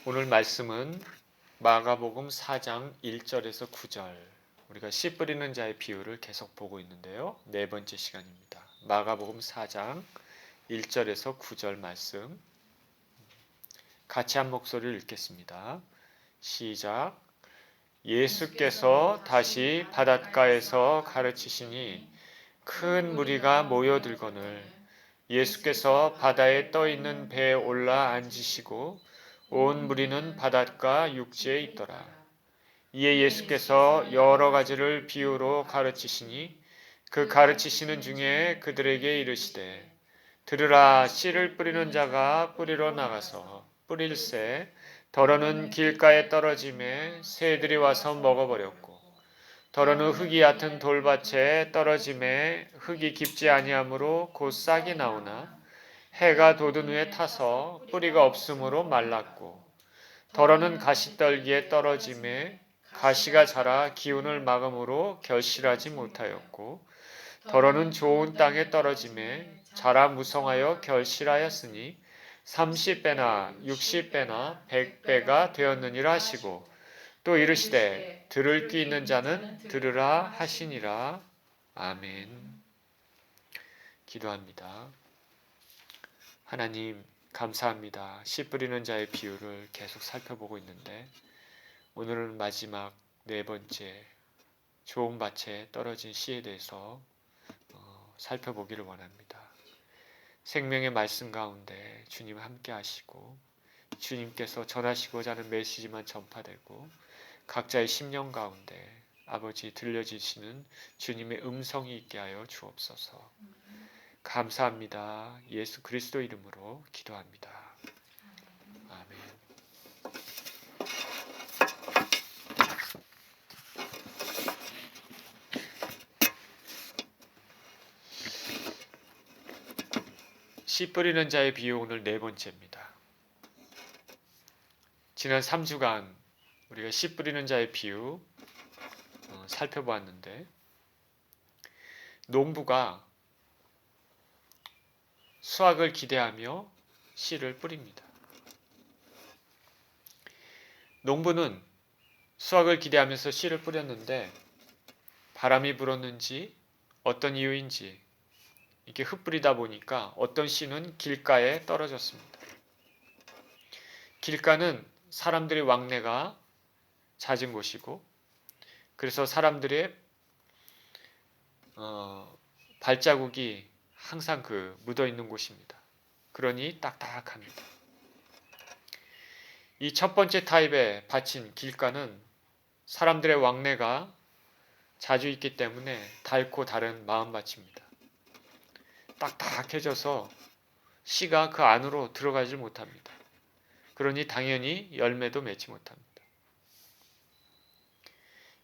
오늘 말씀은 마가복음 4장 1절에서 9절, 우리가 씨 뿌리는 자의 비유를 계속 보고 있는데요. 네 번째 시간입니다. 마가복음 4장 1절에서 9절 말씀 같이 한 목소리를 읽겠습니다. 시작. 예수께서 다시 바닷가에서 가르치시니 큰 무리가 모여들거늘 예수께서 바다에 떠 있는 배에 올라 앉으시고 온 무리는 바닷가 육지에 있더라. 이에 예수께서 여러 가지를 비유로 가르치시니 그 가르치시는 중에 그들에게 이르시되 들으라. 씨를 뿌리는 자가 뿌리러 나가서 뿌릴새 더러는 길가에 떨어짐에 새들이 와서 먹어버렸고 더러는 흙이 얕은 돌밭에 떨어짐에 흙이 깊지 아니하므로 곧 싹이 나오나 해가 돋은 후에 타서 뿌리가 없으므로 말랐고 더러는 가시떨기에 떨어짐에 가시가 자라 기운을 막음으로 결실하지 못하였고 더러는 좋은 땅에 떨어짐에 자라 무성하여 결실하였으니 30배나 60배나 100배가 되었느니라 하시고 또 이르시되 들을 귀 있는 자는 들으라 하시니라. 아멘. 기도합니다. 하나님 감사합니다. 씨 뿌리는 자의 비유를 계속 살펴보고 있는데 오늘은 마지막 네 번째 좋은 밭에 떨어진 씨에 대해서 살펴보기를 원합니다. 생명의 말씀 가운데 주님 함께 하시고 주님께서 전하시고자 하는 메시지만 전파되고 각자의 심령 가운데 아버지 들려주시는 주님의 음성이 있게 하여 주옵소서. 감사합니다. 예수 그리스도 이름으로 기도합니다. 아멘. 씨 뿌리는 자의 비유 오늘 네 번째입니다. 지난 3주간 우리가 씨 뿌리는 자의 비유 살펴보았는데 농부가 수확을 기대하며 씨를 뿌립니다. 농부는 수확을 기대하면서 씨를 뿌렸는데 바람이 불었는지 어떤 이유인지 이렇게 흩뿌리다 보니까 어떤 씨는 길가에 떨어졌습니다. 길가는 사람들의 왕래가 잦은 곳이고 그래서 사람들의 발자국이 항상 묻어 있는 곳입니다. 그러니 딱딱합니다. 이 첫 번째 타입의 밭인 길가는 사람들의 왕래가 자주 있기 때문에 닳고 다른 마음밭입니다. 딱딱해져서 씨가 그 안으로 들어가지 못합니다. 그러니 당연히 열매도 맺지 못합니다.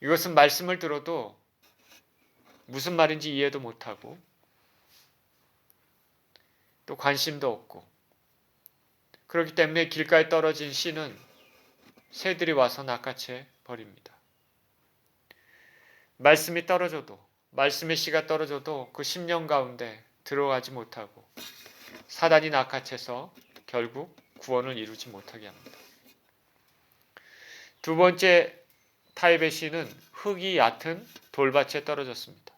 이것은 말씀을 들어도 무슨 말인지 이해도 못하고 또 관심도 없고 그렇기 때문에 길가에 떨어진 씨는 새들이 와서 낚아채 버립니다. 말씀이 떨어져도 말씀의 씨가 떨어져도 그 심령 가운데 들어가지 못하고 사단이 낚아채서 결국 구원을 이루지 못하게 합니다. 두 번째 타입의 씨는 흙이 얕은 돌밭에 떨어졌습니다.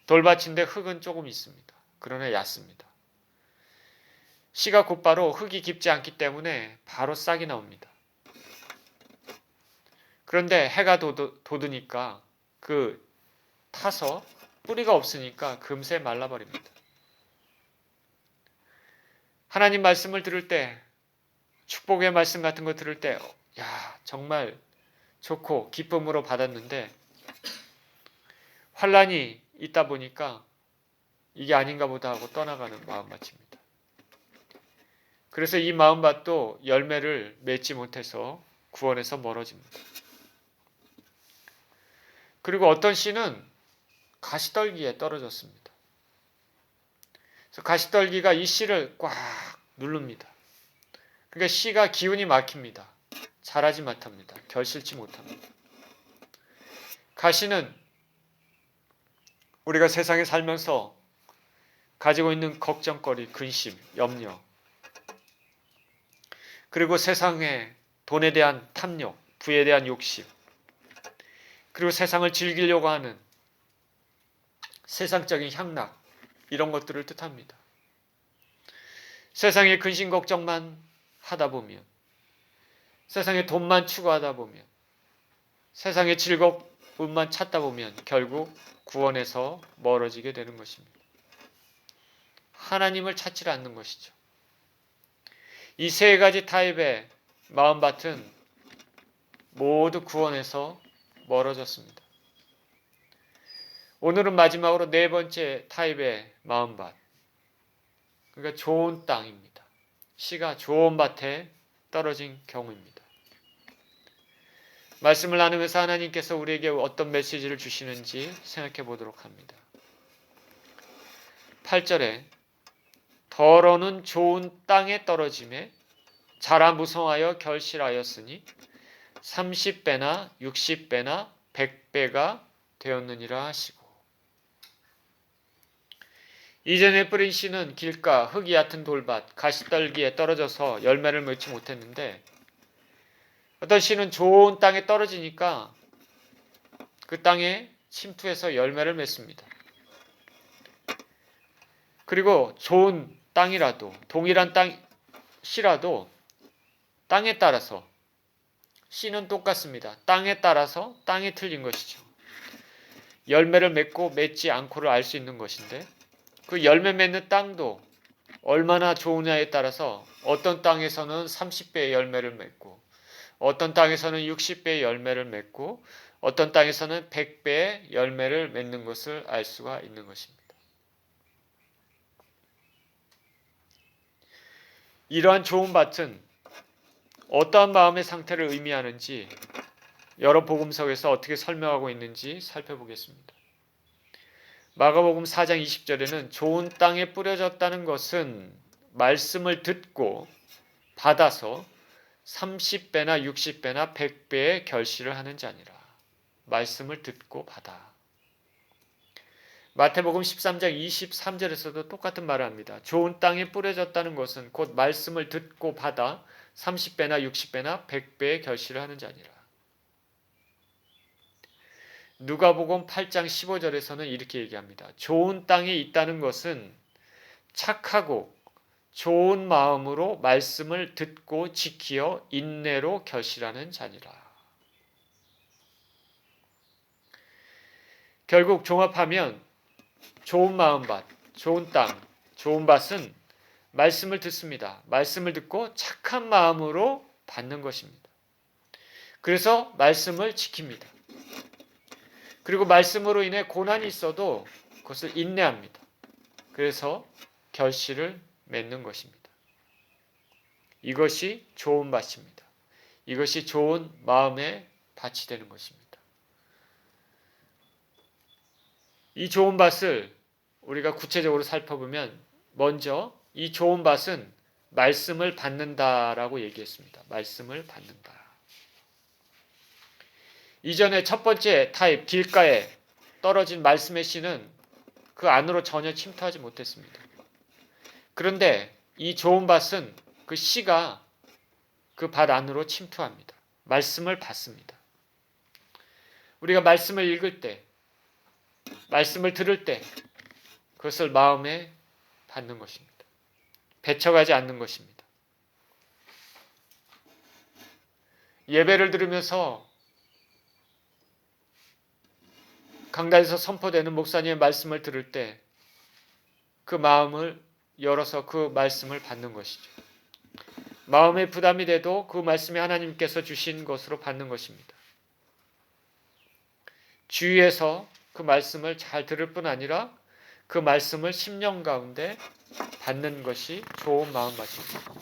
돌밭인데 흙은 조금 있습니다. 그러나 얕습니다. 씨가 곧바로 흙이 깊지 않기 때문에 바로 싹이 나옵니다. 그런데 해가 돋으니까 타서 뿌리가 없으니까 금세 말라버립니다. 하나님 말씀을 들을 때 축복의 말씀 같은 거 들을 때 정말 좋고 기쁨으로 받았는데 환란이 있다 보니까 이게 아닌가 보다 하고 떠나가는 마음밭입니다. 그래서 이 마음밭도 열매를 맺지 못해서 구원에서 멀어집니다. 그리고 어떤 씨는 가시떨기에 떨어졌습니다. 그래서 가시떨기가 이 씨를 꽉 누릅니다. 그러니까 씨가 기운이 막힙니다. 자라지 못합니다. 결실치 못합니다. 가시는 우리가 세상에 살면서 가지고 있는 걱정거리, 근심, 염려 그리고 세상의 돈에 대한 탐욕, 부에 대한 욕심, 그리고 세상을 즐기려고 하는 세상적인 향락, 이런 것들을 뜻합니다. 세상의 근심 걱정만 하다 보면, 세상의 돈만 추구하다 보면, 세상의 즐거움만 찾다 보면 결국 구원에서 멀어지게 되는 것입니다. 하나님을 찾지 않는 것이죠. 이 세 가지 타입의 마음밭은 모두 구원에서 멀어졌습니다. 오늘은 마지막으로 네 번째 타입의 마음밭. 그러니까 좋은 땅입니다. 씨가 좋은 밭에 떨어진 경우입니다. 말씀을 나누면서 하나님께서 우리에게 어떤 메시지를 주시는지 생각해 보도록 합니다. 8절에 더러는 좋은 땅에 떨어짐에 자라 무성하여 결실하였으니 30배나 60배나 100배가 되었느니라 하시고, 이전에 뿌린 씨는 길가, 흙이 얕은 돌밭, 가시떨기에 떨어져서 열매를 맺지 못했는데, 어떤 씨는 좋은 땅에 떨어지니까 그 땅에 침투해서 열매를 맺습니다. 그리고 좋은 땅이라도, 동일한 씨라도 땅에 따라서, 씨는 똑같습니다. 땅에 따라서 땅이 틀린 것이죠. 열매를 맺고 맺지 않고를 알 수 있는 것인데, 그 열매 맺는 땅도 얼마나 좋으냐에 따라서 어떤 땅에서는 30배의 열매를 맺고, 어떤 땅에서는 60배의 열매를 맺고, 어떤 땅에서는 100배의 열매를 맺는 것을 알 수가 있는 것입니다. 이러한 좋은 밭은 어떠한 마음의 상태를 의미하는지 여러 복음서에서 어떻게 설명하고 있는지 살펴보겠습니다. 마가복음 4장 20절에는 좋은 땅에 뿌려졌다는 것은 말씀을 듣고 받아서 30배나 60배나 100배의 결실을 하는 자니라. 말씀을 듣고 받아. 마태복음 13장 23절에서도 똑같은 말을 합니다. 좋은 땅에 뿌려졌다는 것은 곧 말씀을 듣고 받아 30배나 60배나 100배의 결실을 하는 자니라. 누가복음 8장 15절에서는 이렇게 얘기합니다. 좋은 땅에 있다는 것은 착하고 좋은 마음으로 말씀을 듣고 지키어 인내로 결실하는 자니라. 결국 종합하면 좋은 마음밭, 좋은 땅, 좋은 밭은 말씀을 듣습니다. 말씀을 듣고 착한 마음으로 받는 것입니다. 그래서 말씀을 지킵니다. 그리고 말씀으로 인해 고난이 있어도 그것을 인내합니다. 그래서 결실을 맺는 것입니다. 이것이 좋은 밭입니다. 이것이 좋은 마음의 밭이 되는 것입니다. 이 좋은 밭을 우리가 구체적으로 살펴보면 먼저 이 좋은 밭은 말씀을 받는다라고 얘기했습니다. 말씀을 받는다. 이전에 첫 번째 타입 길가에 떨어진 말씀의 씨는 그 안으로 전혀 침투하지 못했습니다. 그런데 이 좋은 밭은 그 씨가 그 밭 안으로 침투합니다. 말씀을 받습니다. 우리가 말씀을 읽을 때, 말씀을 들을 때 그것을 마음에 받는 것입니다. 배척하지 않는 것입니다. 예배를 들으면서 강단에서 선포되는 목사님의 말씀을 들을 때 그 마음을 열어서 그 말씀을 받는 것이죠. 마음의 부담이 돼도 그 말씀이 하나님께서 주신 것으로 받는 것입니다. 주위에서 그 말씀을 잘 들을 뿐 아니라 그 말씀을 심령 가운데 받는 것이 좋은 마음밭입니다.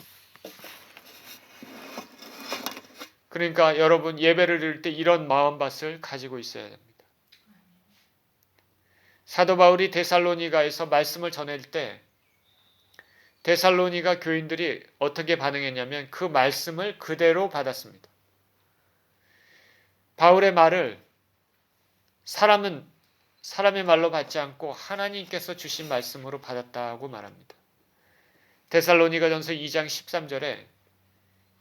그러니까 여러분 예배를 드릴 때 이런 마음밭을 가지고 있어야 됩니다. 사도 바울이 데살로니가에서 말씀을 전할 때 데살로니가 교인들이 어떻게 반응했냐면 그 말씀을 그대로 받았습니다. 바울의 말을 사람의 말로 받지 않고 하나님께서 주신 말씀으로 받았다고 말합니다. 데살로니가전서 2장 13절에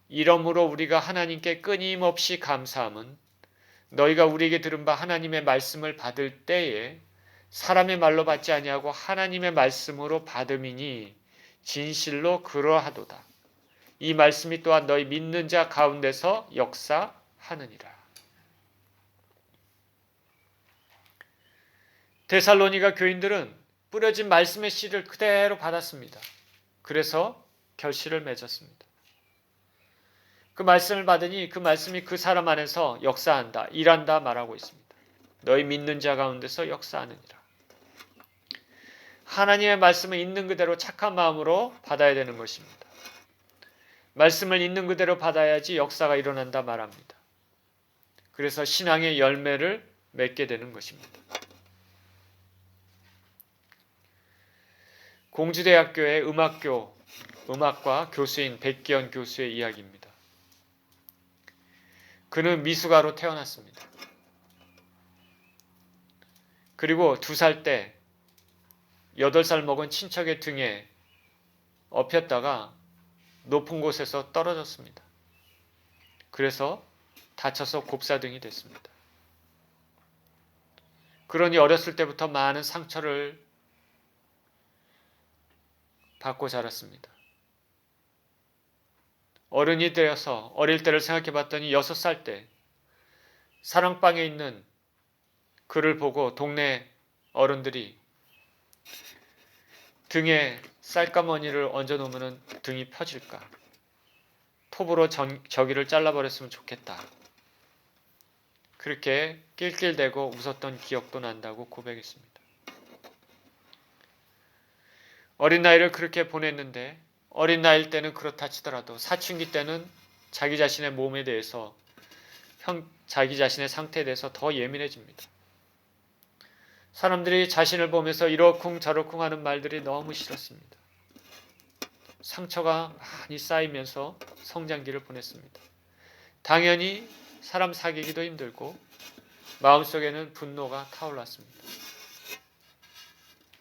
이러므로 우리가 하나님께 끊임없이 감사함은 너희가 우리에게 들은 바 하나님의 말씀을 받을 때에 사람의 말로 받지 아니하고 하나님의 말씀으로 받음이니 진실로 그러하도다. 이 말씀이 또한 너희 믿는 자 가운데서 역사하느니라. 데살로니가 교인들은 뿌려진 말씀의 씨를 그대로 받았습니다. 그래서 결실을 맺었습니다. 그 말씀을 받으니 그 말씀이 그 사람 안에서 역사한다, 일한다 말하고 있습니다. 너희 믿는 자 가운데서 역사하느니라. 하나님의 말씀을 있는 그대로 착한 마음으로 받아야 되는 것입니다. 말씀을 있는 그대로 받아야지 역사가 일어난다 말합니다. 그래서 신앙의 열매를 맺게 되는 것입니다. 공주대학교의 음악과 교수인 백기현 교수의 이야기입니다. 그는 미숙아로 태어났습니다. 그리고 2살 때 8살 먹은 친척의 등에 엎였다가 높은 곳에서 떨어졌습니다. 그래서 다쳐서 곱사등이 됐습니다. 그러니 어렸을 때부터 많은 상처를 받고 자랐습니다. 어른이 되어서 어릴 때를 생각해 봤더니 6살 때 사랑방에 있는 그를 보고 동네 어른들이 등에 쌀가머니를 얹어 놓으면 등이 펴질까? 톱으로 저기를 잘라버렸으면 좋겠다. 그렇게 낄낄대고 웃었던 기억도 난다고 고백했습니다. 어린 나이를 그렇게 보냈는데 어린 나이일 때는 그렇다 치더라도 사춘기 때는 자기 자신의 몸에 대해서 자기 자신의 상태에 대해서 더 예민해집니다. 사람들이 자신을 보면서 이러쿵 저러쿵 하는 말들이 너무 싫었습니다. 상처가 많이 쌓이면서 성장기를 보냈습니다. 당연히 사람 사귀기도 힘들고 마음속에는 분노가 타올랐습니다.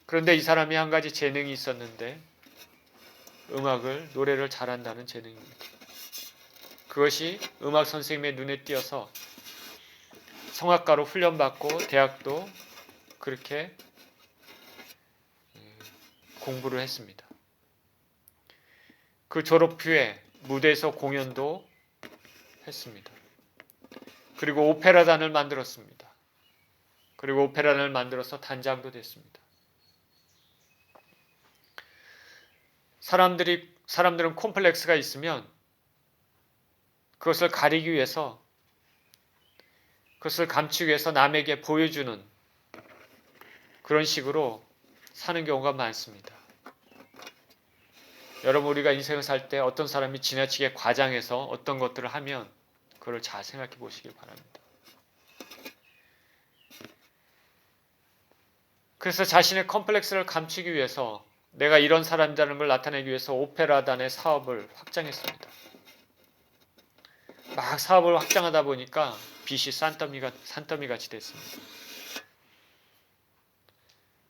그런데 이 사람이 한 가지 재능이 있었는데 노래를 잘한다는 재능입니다. 그것이 음악 선생님의 눈에 띄어서 성악가로 훈련받고 대학도 그렇게 공부를 했습니다. 그 졸업 후에 무대에서 공연도 했습니다. 그리고 오페라단을 만들었습니다. 그리고 오페라단을 만들어서 단장도 됐습니다. 사람들은 콤플렉스가 있으면 그것을 가리기 위해서, 그것을 감추기 위해서 남에게 보여주는 그런 식으로 사는 경우가 많습니다. 여러분, 우리가 인생을 살 때 어떤 사람이 지나치게 과장해서 어떤 것들을 하면 그걸 잘 생각해 보시길 바랍니다. 그래서 자신의 컴플렉스를 감추기 위해서 내가 이런 사람이라는 걸 나타내기 위해서 오페라단의 사업을 확장했습니다. 막 사업을 확장하다 보니까 빚이 산더미같이 됐습니다.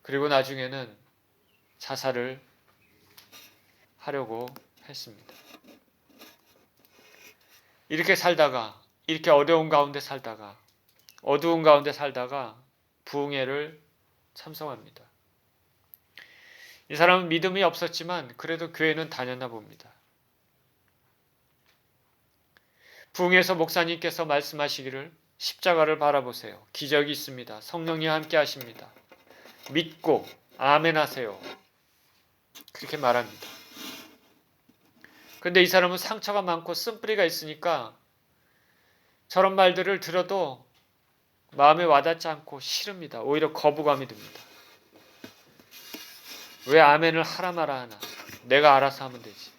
그리고 나중에는 자살을 하려고 했습니다. 이렇게 어려운 가운데 살다가 어두운 가운데 살다가 부흥회를 참석합니다. 이 사람은 믿음이 없었지만 그래도 교회는 다녔나 봅니다. 부흥회에서 목사님께서 말씀하시기를 십자가를 바라보세요. 기적이 있습니다. 성령이 함께 하십니다. 믿고 아멘 하세요. 그렇게 말합니다. 그런데 이 사람은 상처가 많고 쓴뿌리가 있으니까 저런 말들을 들어도 마음에 와닿지 않고 싫습니다. 오히려 거부감이 듭니다. 왜 아멘을 하라 마라 하나? 내가 알아서 하면 되지.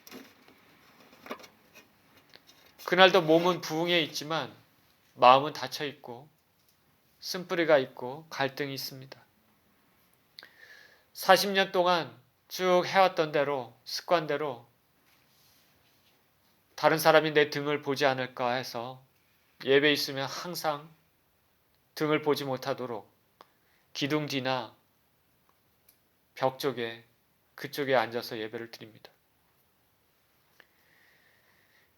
그날도 몸은 부흥해 있지만 마음은 닫혀 있고 쓴뿌리가 있고 갈등이 있습니다. 40년 동안 쭉 해왔던 대로 습관대로 다른 사람이 내 등을 보지 않을까 해서 예배 있으면 항상 등을 보지 못하도록 기둥 뒤나 벽 쪽에 그쪽에 앉아서 예배를 드립니다.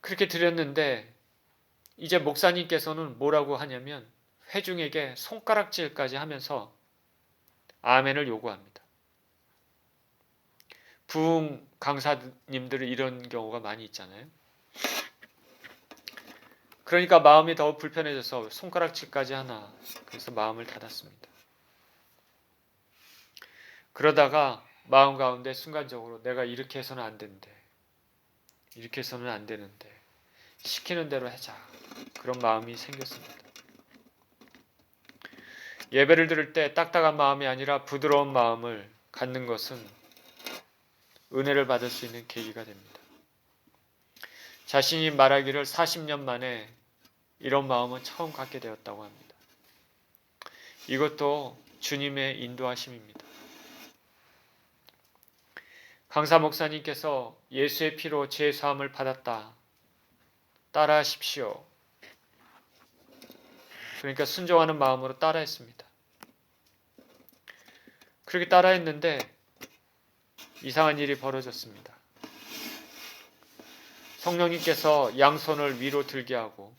그렇게 드렸는데 이제 목사님께서는 뭐라고 하냐면 회중에게 손가락질까지 하면서 아멘을 요구합니다. 부흥 강사님들은 이런 경우가 많이 있잖아요. 그러니까 마음이 더 불편해져서 손가락질까지 하나. 그래서 마음을 닫았습니다. 그러다가 마음 가운데 순간적으로 내가 이렇게 해서는 안 된대. 이렇게 해서는 안 되는데. 시키는 대로 하자. 그런 마음이 생겼습니다. 예배를 드릴 때 딱딱한 마음이 아니라 부드러운 마음을 갖는 것은 은혜를 받을 수 있는 계기가 됩니다. 자신이 말하기를 40년 만에 이런 마음은 처음 갖게 되었다고 합니다. 이것도 주님의 인도하심입니다. 강사 목사님께서 예수의 피로 죄 사함을 받았다. 따라하십시오. 그러니까 순종하는 마음으로 따라했습니다. 그렇게 따라했는데 이상한 일이 벌어졌습니다. 성령님께서 양손을 위로 들게 하고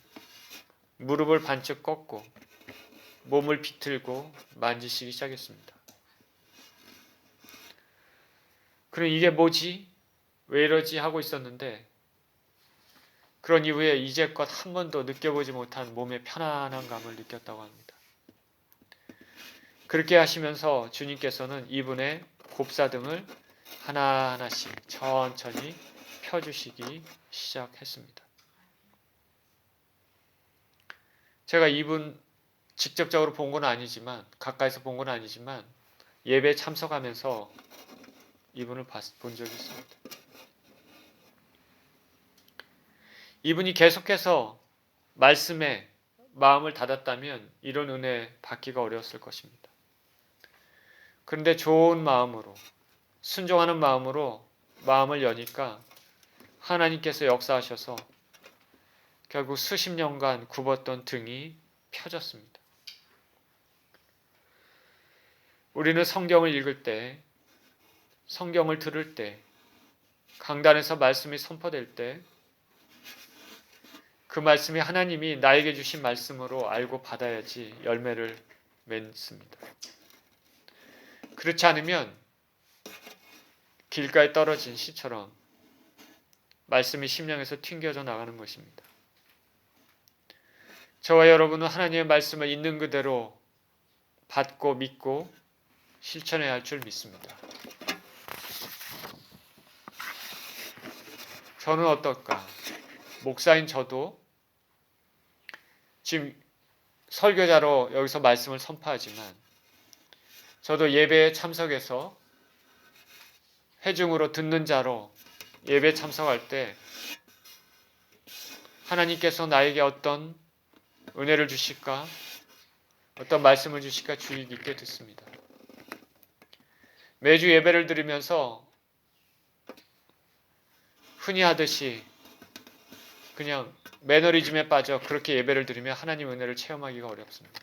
무릎을 반쯤 꺾고 몸을 비틀고 만지시기 시작했습니다. 그럼 이게 뭐지? 왜 이러지? 하고 있었는데 그런 이후에 이제껏 한 번도 느껴보지 못한 몸의 편안한 감을 느꼈다고 합니다. 그렇게 하시면서 주님께서는 이분의 곱사등을 하나하나씩 천천히 펴주시기 시작했습니다. 제가 이분 직접적으로 본 건 아니지만 가까이서 본 건 아니지만 예배에 참석하면서 이분을 본 적이 있습니다. 이분이 계속해서 말씀에 마음을 닫았다면 이런 은혜 받기가 어려웠을 것입니다. 그런데 좋은 마음으로 순종하는 마음으로 마음을 여니까 하나님께서 역사하셔서 결국 수십 년간 굽었던 등이 펴졌습니다. 우리는 성경을 읽을 때, 성경을 들을 때, 강단에서 말씀이 선포될 때 그 말씀이 하나님이 나에게 주신 말씀으로 알고 받아야지 열매를 맺습니다. 그렇지 않으면 길가에 떨어진 씨처럼 말씀이 심령에서 튕겨져 나가는 것입니다. 저와 여러분은 하나님의 말씀을 있는 그대로 받고 믿고 실천해야 할 줄 믿습니다. 저는 어떨까? 목사인 저도 지금 설교자로 여기서 말씀을 선포하지만 저도 예배에 참석해서 회중으로 듣는 자로 예배에 참석할 때 하나님께서 나에게 어떤 은혜를 주실까? 어떤 말씀을 주실까? 주의 깊게 듣습니다. 매주 예배를 드리면서 흔히 하듯이 그냥 매너리즘에 빠져 그렇게 예배를 드리면 하나님 은혜를 체험하기가 어렵습니다.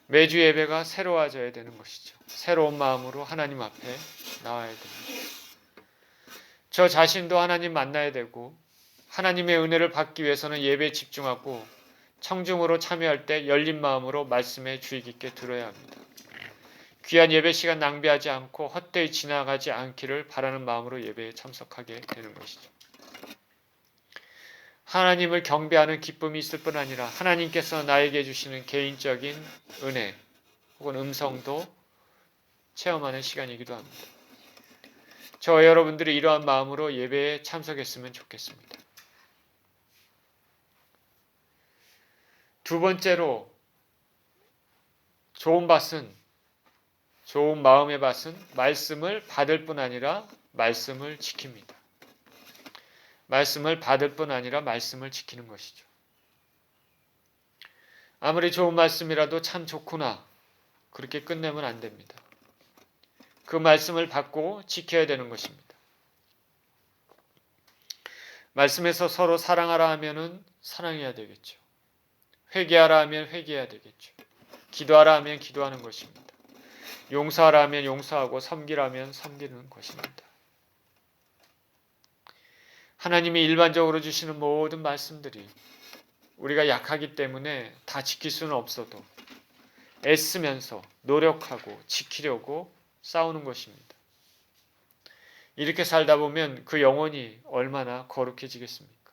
매주 예배가 새로워져야 되는 것이죠. 새로운 마음으로 하나님 앞에 나와야 됩니다. 저 자신도 하나님 만나야 되고 하나님의 은혜를 받기 위해서는 예배에 집중하고 청중으로 참여할 때 열린 마음으로 말씀에 주의 깊게 들어야 합니다. 귀한 예배 시간 낭비하지 않고 헛되이 지나가지 않기를 바라는 마음으로 예배에 참석하게 되는 것이죠. 하나님을 경배하는 기쁨이 있을 뿐 아니라 하나님께서 나에게 주시는 개인적인 은혜 혹은 음성도 체험하는 시간이기도 합니다. 저와 여러분들이 이러한 마음으로 예배에 참석했으면 좋겠습니다. 두 번째로 좋은 마음의 밭은 말씀을 받을 뿐 아니라 말씀을 지킵니다. 말씀을 받을 뿐 아니라 말씀을 지키는 것이죠. 아무리 좋은 말씀이라도 참 좋구나 그렇게 끝내면 안 됩니다. 그 말씀을 받고 지켜야 되는 것입니다. 말씀에서 서로 사랑하라 하면은 사랑해야 되겠죠. 회개하라 하면 회개해야 되겠죠. 기도하라 하면 기도하는 것입니다. 용서하라 하면 용서하고 섬기라 하면 섬기는 것입니다. 하나님이 일반적으로 주시는 모든 말씀들이 우리가 약하기 때문에 다 지킬 수는 없어도 애쓰면서 노력하고 지키려고 싸우는 것입니다. 이렇게 살다 보면 그 영혼이 얼마나 거룩해지겠습니까?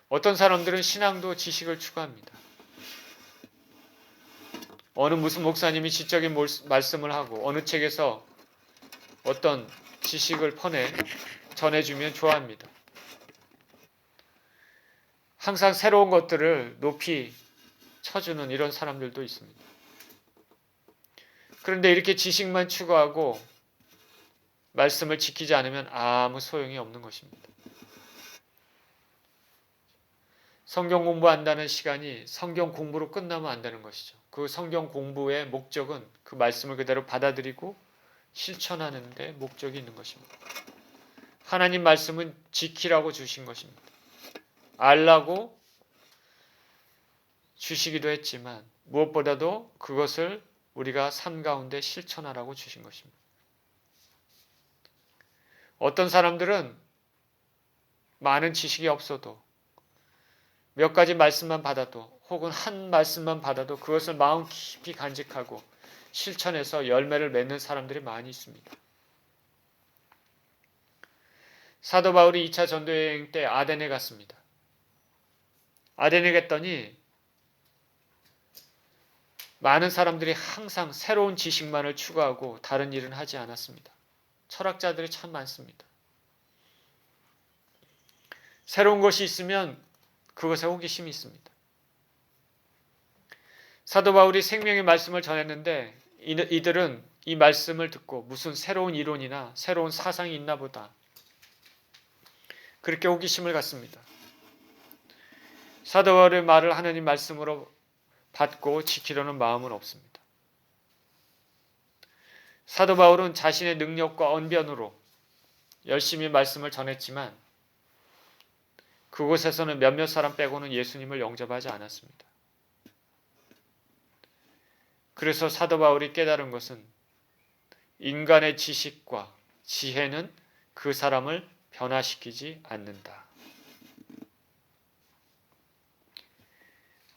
어떤 사람들은 신앙도 지식을 추구합니다. 어느 무슨 목사님이 지적인 말씀을 하고 어느 책에서 어떤 지식을 전해주면 좋아합니다. 항상 새로운 것들을 높이 쳐주는 이런 사람들도 있습니다. 그런데 이렇게 지식만 추구하고 말씀을 지키지 않으면 아무 소용이 없는 것입니다. 성경 공부한다는 시간이 성경 공부로 끝나면 안 되는 것이죠. 그 성경 공부의 목적은 그 말씀을 그대로 받아들이고 실천하는 데 목적이 있는 것입니다. 하나님 말씀은 지키라고 주신 것입니다. 알라고 주시기도 했지만 무엇보다도 그것을 우리가 삶 가운데 실천하라고 주신 것입니다. 어떤 사람들은 많은 지식이 없어도 몇 가지 말씀만 받아도 혹은 한 말씀만 받아도 그것을 마음 깊이 간직하고 실천해서 열매를 맺는 사람들이 많이 있습니다. 사도 바울이 2차 전도여행 때 아덴에 갔습니다. 아덴에 갔더니 많은 사람들이 항상 새로운 지식만을 추구하고 다른 일은 하지 않았습니다. 철학자들이 참 많습니다. 새로운 것이 있으면 그것에 호기심이 있습니다. 사도 바울이 생명의 말씀을 전했는데 이들은 이 말씀을 듣고 무슨 새로운 이론이나 새로운 사상이 있나 보다 그렇게 호기심을 갖습니다. 사도 바울의 말을 하나님 말씀으로 받고 지키려는 마음은 없습니다. 사도 바울은 자신의 능력과 언변으로 열심히 말씀을 전했지만 그곳에서는 몇몇 사람 빼고는 예수님을 영접하지 않았습니다. 그래서 사도 바울이 깨달은 것은 인간의 지식과 지혜는 그 사람을 변화시키지 않는다.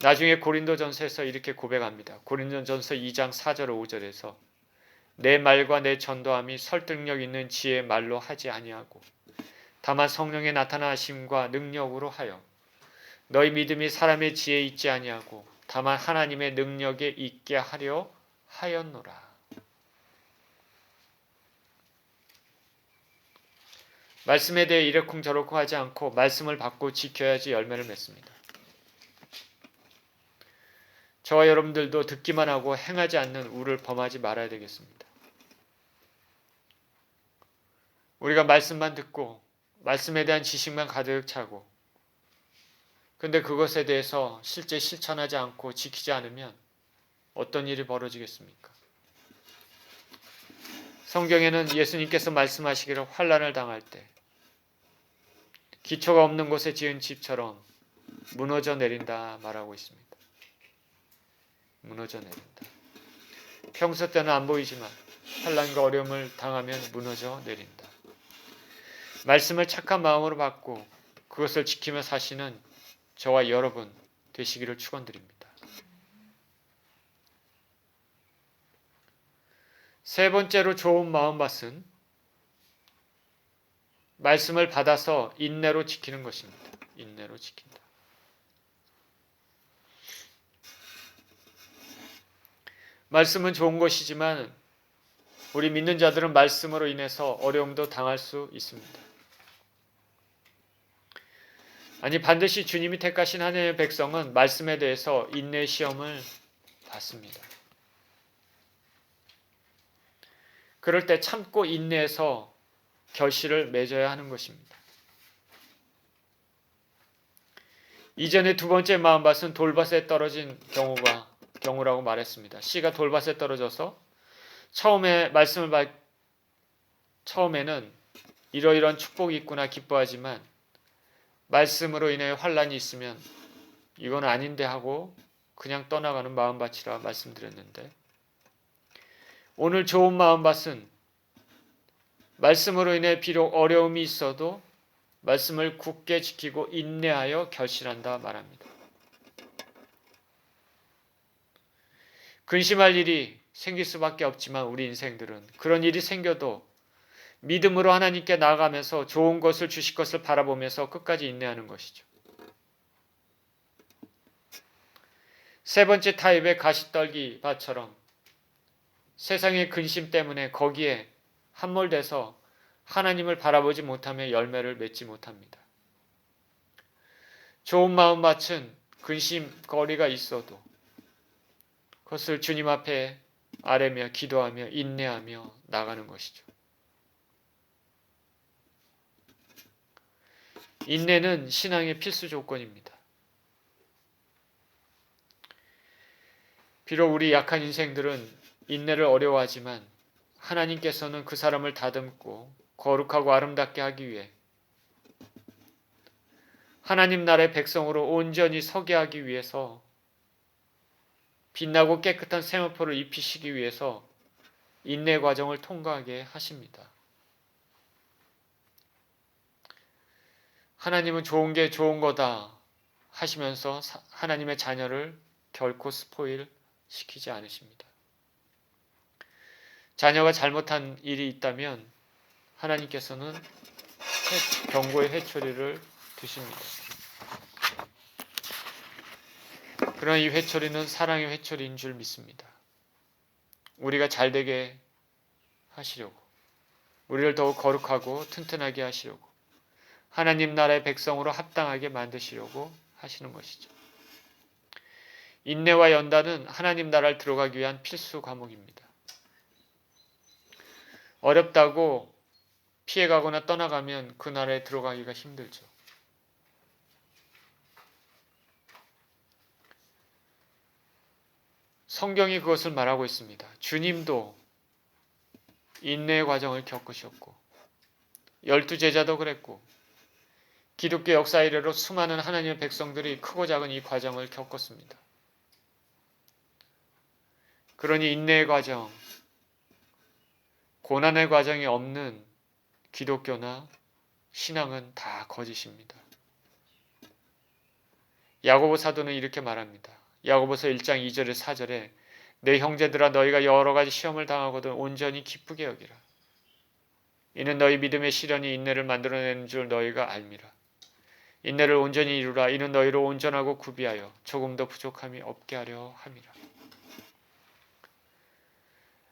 나중에 고린도전서에서 이렇게 고백합니다. 고린도전서 2장 4절 5절에서 내 말과 내 전도함이 설득력 있는 지혜의 말로 하지 아니하고 다만 성령의 나타나심과 능력으로 하여 너희 믿음이 사람의 지혜에 있지 아니하고 다만 하나님의 능력에 있게 하려 하였노라. 말씀에 대해 이러쿵저러쿵 하지 않고 말씀을 받고 지켜야지 열매를 맺습니다. 저와 여러분들도 듣기만 하고 행하지 않는 우를 범하지 말아야 되겠습니다. 우리가 말씀만 듣고 말씀에 대한 지식만 가득 차고 근데 그것에 대해서 실제 실천하지 않고 지키지 않으면 어떤 일이 벌어지겠습니까? 성경에는 예수님께서 말씀하시기를 환난을 당할 때 기초가 없는 곳에 지은 집처럼 무너져 내린다 말하고 있습니다. 무너져 내린다. 평소 때는 안 보이지만 환난과 어려움을 당하면 무너져 내린다. 말씀을 착한 마음으로 받고 그것을 지키며 사시는 저와 여러분 되시기를 축원드립니다. 세 번째로 좋은 마음밭은 말씀을 받아서 인내로 지키는 것입니다. 인내로 지킨다. 말씀은 좋은 것이지만 우리 믿는 자들은 말씀으로 인해서 어려움도 당할 수 있습니다. 아니 반드시 주님이 택하신 하나님의 백성은 말씀에 대해서 인내 시험을 받습니다. 그럴 때 참고 인내해서 결실을 맺어야 하는 것입니다. 이전에 두 번째 마음밭은 돌밭에 떨어진 경우라고 말했습니다. 씨가 돌밭에 떨어져서 처음에는 이러이러한 축복이 있구나 기뻐하지만 말씀으로 인해 환난이 있으면 이건 아닌데 하고 그냥 떠나가는 마음밭이라 말씀드렸는데 오늘 좋은 마음밭은 말씀으로 인해 비록 어려움이 있어도 말씀을 굳게 지키고 인내하여 결실한다 말합니다. 근심할 일이 생길 수밖에 없지만 우리 인생들은 그런 일이 생겨도 믿음으로 하나님께 나아가면서 좋은 것을 주실 것을 바라보면서 끝까지 인내하는 것이죠. 세 번째 타입의 가시떨기 밭처럼 세상의 근심 때문에 거기에 함몰돼서 하나님을 바라보지 못하며 열매를 맺지 못합니다. 좋은 마음밭은 근심거리가 있어도 그것을 주님 앞에 아뢰며 기도하며 인내하며 나가는 것이죠. 인내는 신앙의 필수 조건입니다. 비록 우리 약한 인생들은 인내를 어려워하지만 하나님께서는 그 사람을 다듬고 거룩하고 아름답게 하기 위해 하나님 나라의 백성으로 온전히 서게 하기 위해서 빛나고 깨끗한 세마포를 입히시기 위해서 인내 과정을 통과하게 하십니다. 하나님은 좋은 게 좋은 거다 하시면서 하나님의 자녀를 결코 스포일 시키지 않으십니다. 자녀가 잘못한 일이 있다면 하나님께서는 경고의 회초리를 드십니다. 그러나 이 회초리는 사랑의 회초리인 줄 믿습니다. 우리가 잘되게 하시려고, 우리를 더욱 거룩하고 튼튼하게 하시려고, 하나님 나라의 백성으로 합당하게 만드시려고 하시는 것이죠. 인내와 연단은 하나님 나라를 들어가기 위한 필수 과목입니다. 어렵다고 피해가거나 떠나가면 그 나라에 들어가기가 힘들죠. 성경이 그것을 말하고 있습니다. 주님도 인내의 과정을 겪으셨고 12제자도 그랬고 기독교 역사 이래로 수많은 하나님의 백성들이 크고 작은 이 과정을 겪었습니다. 그러니 인내의 과정, 고난의 과정이 없는 기독교나 신앙은 다 거짓입니다. 야고보 사도는 이렇게 말합니다. 야고보서 1장 2절에 4절에 내 형제들아 너희가 여러 가지 시험을 당하거든 온전히 기쁘게 여기라. 이는 너희 믿음의 시련이 인내를 만들어내는 줄 너희가 알미라. 인내를 온전히 이루라. 이는 너희를 온전하고 구비하여 조금 더 부족함이 없게 하려 함이라.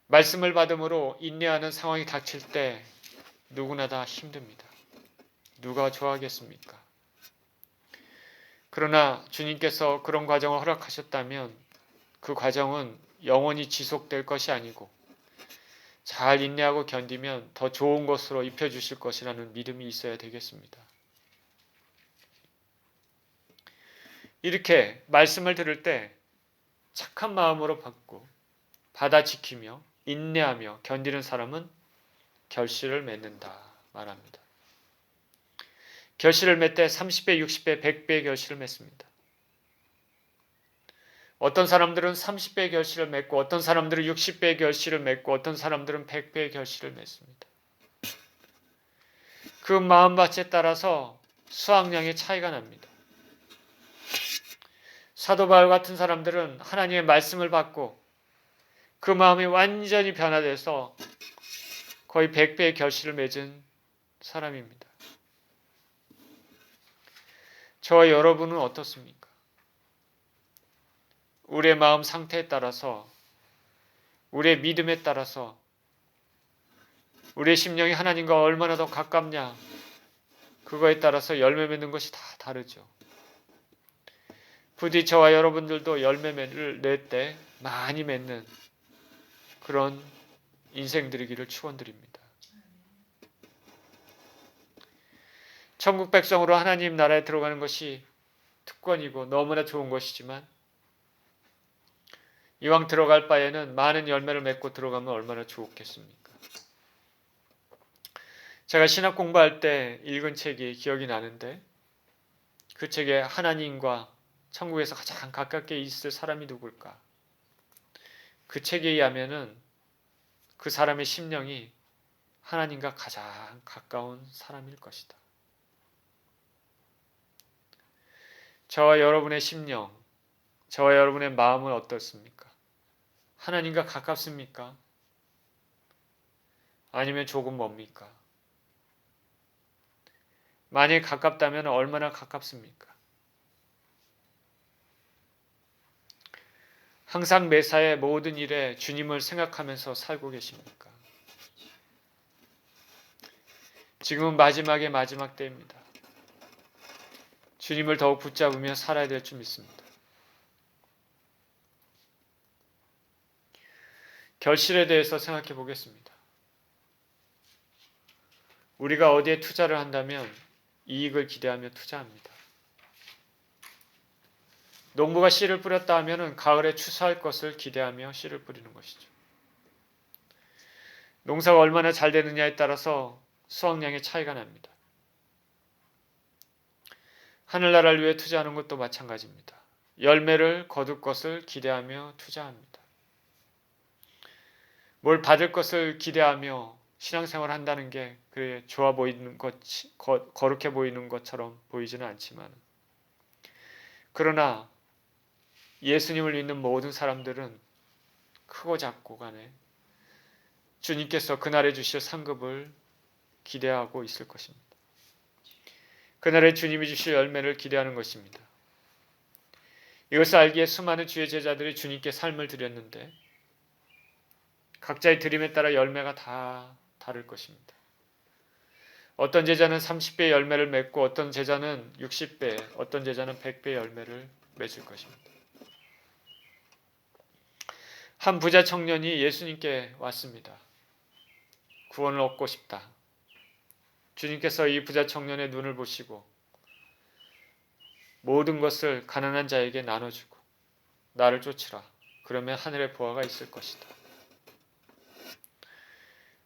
말씀을 받음으로 인내하는 상황이 닥칠 때 누구나 다 힘듭니다. 누가 좋아하겠습니까? 그러나 주님께서 그런 과정을 허락하셨다면 그 과정은 영원히 지속될 것이 아니고 잘 인내하고 견디면 더 좋은 것으로 입혀주실 것이라는 믿음이 있어야 되겠습니다. 이렇게 말씀을 들을 때 착한 마음으로 받고 받아 지키며 인내하며 견디는 사람은 결실을 맺는다 말합니다. 결실을 맺되 30배, 60배, 100배의 결실을 맺습니다. 어떤 사람들은 30배의 결실을 맺고 어떤 사람들은 60배의 결실을 맺고 어떤 사람들은 100배의 결실을 맺습니다. 그 마음밭에 따라서 수확량의 차이가 납니다. 사도 바울 같은 사람들은 하나님의 말씀을 받고 그 마음이 완전히 변화돼서 거의 100배의 결실을 맺은 사람입니다. 저와 여러분은 어떻습니까? 우리의 마음 상태에 따라서 우리의 믿음에 따라서 우리의 심령이 하나님과 얼마나 더 가깝냐 그거에 따라서 열매 맺는 것이 다 다르죠. 부디 저와 여러분들도 열매를 낼 때 많이 맺는 그런 인생들이기를 축원드립니다. 천국 백성으로 하나님 나라에 들어가는 것이 특권이고 너무나 좋은 것이지만 이왕 들어갈 바에는 많은 열매를 맺고 들어가면 얼마나 좋겠습니까? 제가 신학 공부할 때 읽은 책이 기억이 나는데 그 책에 하나님과 천국에서 가장 가깝게 있을 사람이 누굴까? 그 책에 의하면은 그 사람의 심령이 하나님과 가장 가까운 사람일 것이다. 저와 여러분의 심령, 저와 여러분의 마음은 어떻습니까? 하나님과 가깝습니까? 아니면 조금 멉니까? 만약 가깝다면 얼마나 가깝습니까? 항상 매사에 모든 일에 주님을 생각하면서 살고 계십니까? 지금은 마지막의 마지막 때입니다. 주님을 더욱 붙잡으며 살아야 될 줄 믿습니다. 결실에 대해서 생각해 보겠습니다. 우리가 어디에 투자를 한다면 이익을 기대하며 투자합니다. 농부가 씨를 뿌렸다 하면 가을에 추수할 것을 기대하며 씨를 뿌리는 것이죠. 농사가 얼마나 잘 되느냐에 따라서 수확량의 차이가 납니다. 하늘나라를 위해 투자하는 것도 마찬가지입니다. 열매를 거둘 것을 기대하며 투자합니다. 뭘 받을 것을 기대하며 신앙생활을 한다는 게 그래 좋아 보이는 것, 거룩해 보이는 것처럼 보이지는 않지만, 그러나 예수님을 믿는 모든 사람들은 크고 작고 간에 주님께서 그날에 주실 상급을 기대하고 있을 것입니다. 그날에 주님이 주실 열매를 기대하는 것입니다. 이것을 알기에 수많은 주의 제자들이 주님께 삶을 드렸는데 각자의 드림에 따라 열매가 다 다를 것입니다. 어떤 제자는 30배의 열매를 맺고 어떤 제자는 60배, 어떤 제자는 100배의 열매를 맺을 것입니다. 한 부자 청년이 예수님께 왔습니다. 구원을 얻고 싶다. 주님께서 이 부자 청년의 눈을 보시고 모든 것을 가난한 자에게 나눠주고 나를 쫓으라. 그러면 하늘의 보화가 있을 것이다.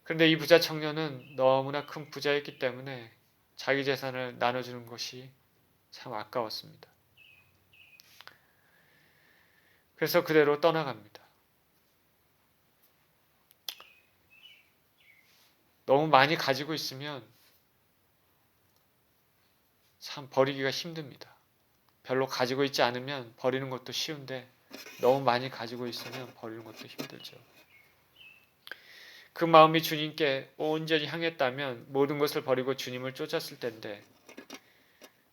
그런데 이 부자 청년은 너무나 큰 부자였기 때문에 자기 재산을 나눠주는 것이 참 아까웠습니다. 그래서 그대로 떠나갑니다. 너무 많이 가지고 있으면 참 버리기가 힘듭니다. 별로 가지고 있지 않으면 버리는 것도 쉬운데 너무 많이 가지고 있으면 버리는 것도 힘들죠. 그 마음이 주님께 온전히 향했다면 모든 것을 버리고 주님을 쫓았을 텐데,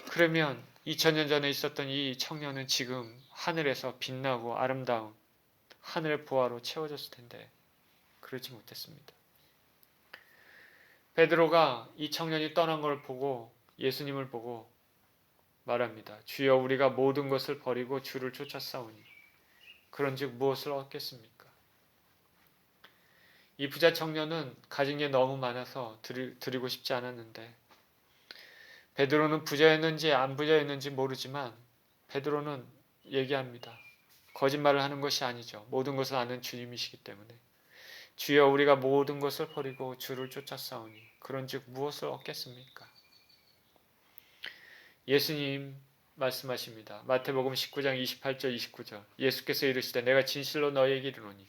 그러면 2000년 전에 있었던 이 청년은 지금 하늘에서 빛나고 아름다운 하늘의 보화로 채워졌을 텐데 그렇지 못했습니다. 베드로가 이 청년이 떠난 걸 보고 예수님을 보고 말합니다. 주여, 우리가 모든 것을 버리고 주를 쫓았사오니 그런즉 무엇을 얻겠습니까? 이 부자 청년은 가진 게 너무 많아서 드리고 싶지 않았는데, 베드로는 부자였는지 안 부자였는지 모르지만 베드로는 얘기합니다. 거짓말을 하는 것이 아니죠. 모든 것을 아는 주님이시기 때문에. 주여, 우리가 모든 것을 버리고 주를 쫓았사오니 그런즉 무엇을 얻겠습니까? 예수님 말씀하십니다. 마태복음 19장 28절 29절. 예수께서 이르시되 내가 진실로 너희에게 이르노니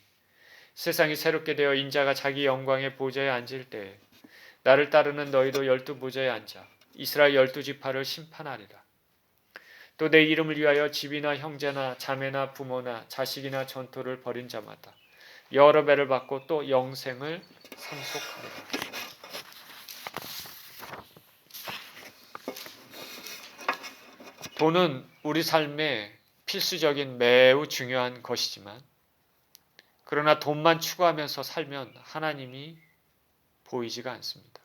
세상이 새롭게 되어 인자가 자기 영광의 보좌에 앉을 때에 나를 따르는 너희도 12보좌에 앉아 이스라엘 12지파를 심판하리라. 또 내 이름을 위하여 집이나 형제나 자매나 부모나 자식이나 전토를 벌인 자마다 여러 배를 받고 또 영생을 상속하리라. 돈은 우리 삶에 필수적인 매우 중요한 것이지만, 그러나 돈만 추구하면서 살면 하나님이 보이지가 않습니다.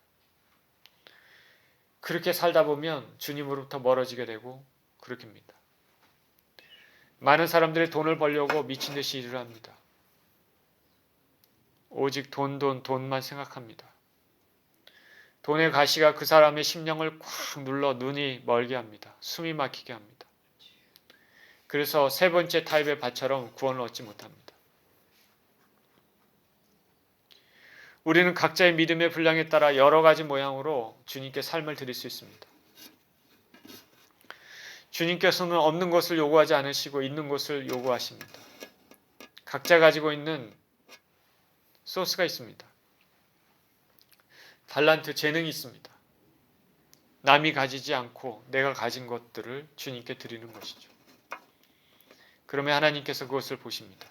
그렇게 살다 보면 주님으로부터 멀어지게 되고 그렇게입니다. 많은 사람들이 돈을 벌려고 미친 듯이 일을 합니다. 오직 돈만 생각합니다. 돈의 가시가 그 사람의 심령을 꽉 눌러 눈이 멀게 합니다. 숨이 막히게 합니다. 그래서 세 번째 타입의 밭처럼 구원을 얻지 못합니다. 우리는 각자의 믿음의 분량에 따라 여러 가지 모양으로 주님께 삶을 드릴 수 있습니다. 주님께서는 없는 것을 요구하지 않으시고 있는 것을 요구하십니다. 각자 가지고 있는 소스가 있습니다. 달란트, 재능이 있습니다. 남이 가지지 않고 내가 가진 것들을 주님께 드리는 것이죠. 그러면 하나님께서 그것을 보십니다.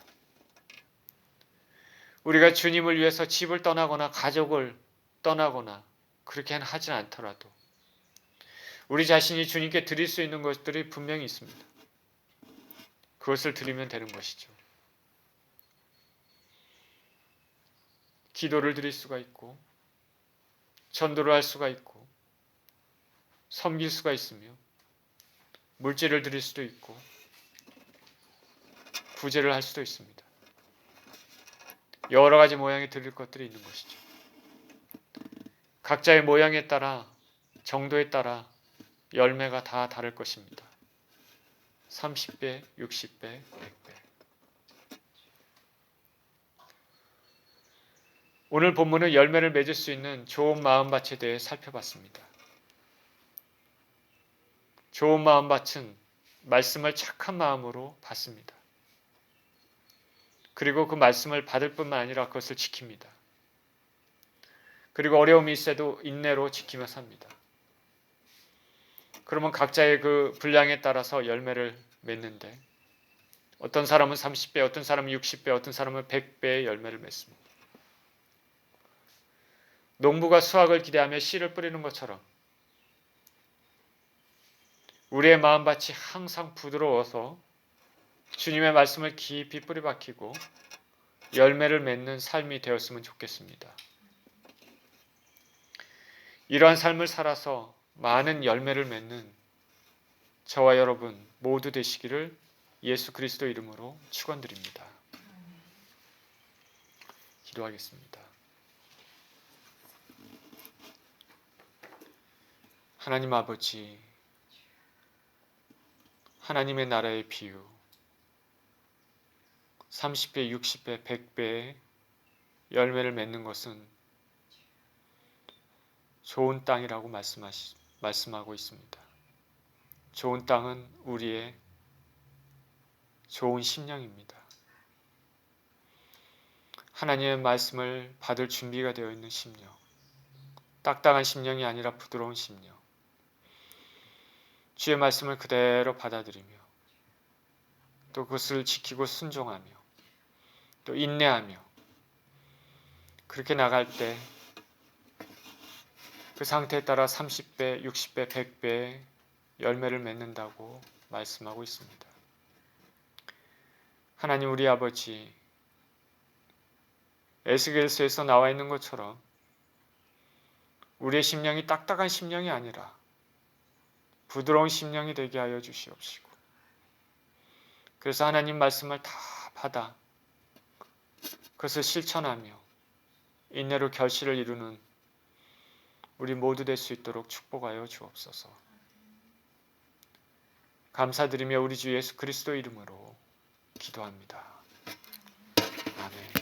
우리가 주님을 위해서 집을 떠나거나 가족을 떠나거나 그렇게 하진 않더라도 우리 자신이 주님께 드릴 수 있는 것들이 분명히 있습니다. 그것을 드리면 되는 것이죠. 기도를 드릴 수가 있고 전도를 할 수가 있고 섬길 수가 있으며 물질을 드릴 수도 있고 구제를 할 수도 있습니다. 여러 가지 모양의 드릴 것들이 있는 것이죠. 각자의 모양에 따라 정도에 따라 열매가 다 다를 것입니다. 30배, 60배, 100배. 오늘 본문은 열매를 맺을 수 있는 좋은 마음밭에 대해 살펴봤습니다. 좋은 마음밭은 말씀을 착한 마음으로 받습니다. 그리고 그 말씀을 받을 뿐만 아니라 그것을 지킵니다. 그리고 어려움이 있어도 인내로 지키며 삽니다. 그러면 각자의 그 분량에 따라서 열매를 맺는데 어떤 사람은 30배, 어떤 사람은 60배, 어떤 사람은 100배의 열매를 맺습니다. 농부가 수확을 기대하며 씨를 뿌리는 것처럼 우리의 마음밭이 항상 부드러워서 주님의 말씀을 깊이 뿌리박히고 열매를 맺는 삶이 되었으면 좋겠습니다. 이러한 삶을 살아서 많은 열매를 맺는 저와 여러분 모두 되시기를 예수 그리스도 이름으로 축원드립니다. 기도하겠습니다. 하나님 아버지, 하나님의 나라의 비유 30배, 60배, 100배의 열매를 맺는 것은 좋은 땅이라고 말씀하고 있습니다. 좋은 땅은 우리의 좋은 심령입니다. 하나님의 말씀을 받을 준비가 되어 있는 심령, 딱딱한 심령이 아니라 부드러운 심령, 주의 말씀을 그대로 받아들이며 또 그것을 지키고 순종하며 또 인내하며 그렇게 나갈 때 그 상태에 따라 30배, 60배, 100배의 열매를 맺는다고 말씀하고 있습니다. 하나님 우리 아버지, 에스겔서에서 나와 있는 것처럼 우리의 심령이 딱딱한 심령이 아니라 부드러운 심령이 되게 하여 주시옵시고, 그래서 하나님 말씀을 다 받아 그것을 실천하며 인내로 결실을 이루는 우리 모두 될 수 있도록 축복하여 주옵소서. 감사드리며 우리 주 예수 그리스도 이름으로 기도합니다. 아멘.